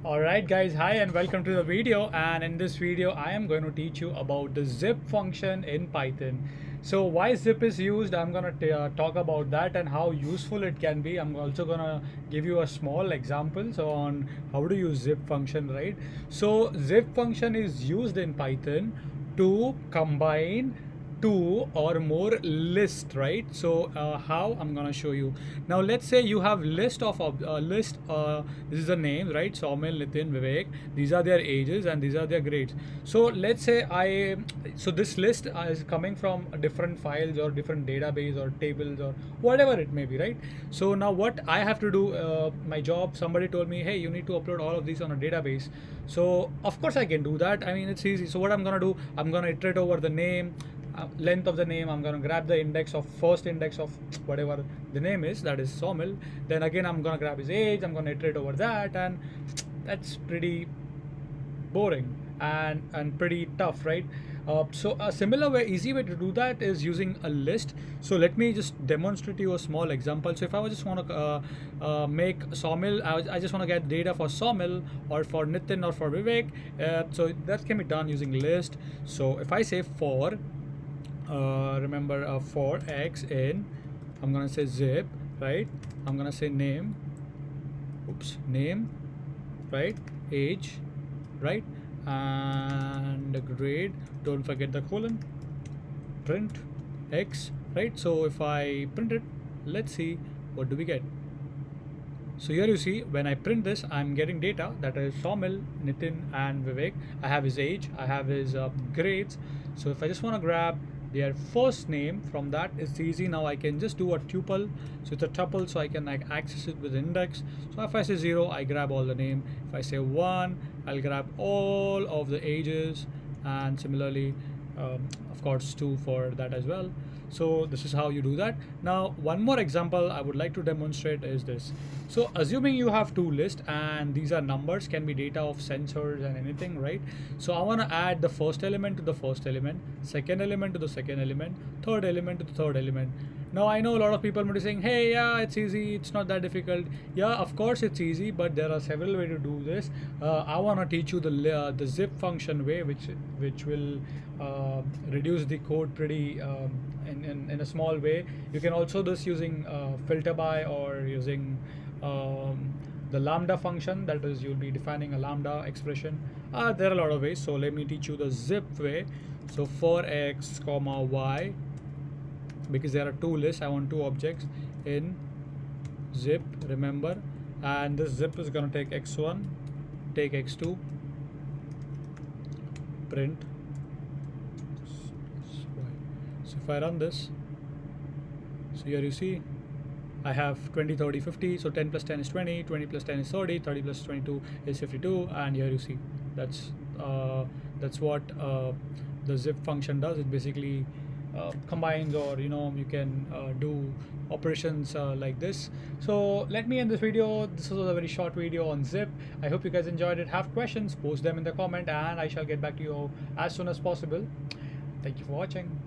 Alright guys, hi and welcome to the video, and in this video I am going to teach you about the zip function in Python. So why zip is used, I'm going to talk about that and how useful it can be. I'm also going to give you a small example on how to use zip function, right? So zip function is used in Python to combine two or more list, right? So how I'm gonna show you now. Let's say you have list of list. This is the name, right? Soumil, Nitin, Vivek. These are their ages and these are their grades. So let's say so this list is coming from different files or different database or tables or whatever it may be, right? So now what I have to do, my job, somebody told me, hey, you need to upload all of these on a database. So of course I can do that. I mean, it's easy. So what I'm gonna do, I'm gonna iterate over the name, length of the name. I'm gonna grab the first index of whatever the name is, that is Soumil. Then again I'm gonna grab his age, I'm gonna iterate over that, and that's pretty boring and pretty tough, right? So a similar way, easy way to do that is using a list. So let me just demonstrate you a small example. So if I just want to make Soumil, I just want to get data for Soumil or for Nitin or for Vivek. So that can be done using list. So if I say for remember for x in, I'm gonna say zip, right? I'm gonna say name, name, right? Age, right? And the grade, don't forget the colon, print x, right? So if I print it, let's see what do we get. So here you see, when I print this, I'm getting data that is Soumil, Nitin and Vivek. I have his age, I have his grades. So if I just want to grab their first name from that, it's easy. Now I can just do a tuple. So it's a tuple, so I can like access it with index. So if I say 0, I grab all the name. If I say 1, I'll grab all of the ages, and similarly of course 2 for that as well. So this is how you do that. Now one more example I would like to demonstrate is this. So assuming you have two lists and these are numbers, can be data of sensors and anything, right? So I want to add the first element to the first element, second element to the second element, third element to the third element. Now I know a lot of people might be saying, hey, yeah, it's easy, it's not that difficult. Yeah, of course it's easy, but there are several ways to do this. I want to teach you the zip function way, which will reduce the code pretty in a small way. You can also do this using filter by or using the lambda function, that is you'll be defining a lambda expression. There are a lot of ways, so let me teach you the zip way. So for x comma y, because there are two lists, I want two objects in zip, remember, and this zip is going to take x1, take x2, print. So if I run this, so here you see I have 20, 30, 50. So 10 plus 10 is 20, 20 plus 10 is 30, 30 plus 22 is 52, and here you see that's what the zip function does. It basically combines, or you can do operations like this. So let me end this video. This was a very short video on zip. I hope you guys enjoyed it. Have questions, post them in the comment, and I shall get back to you as soon as possible. Thank you for watching.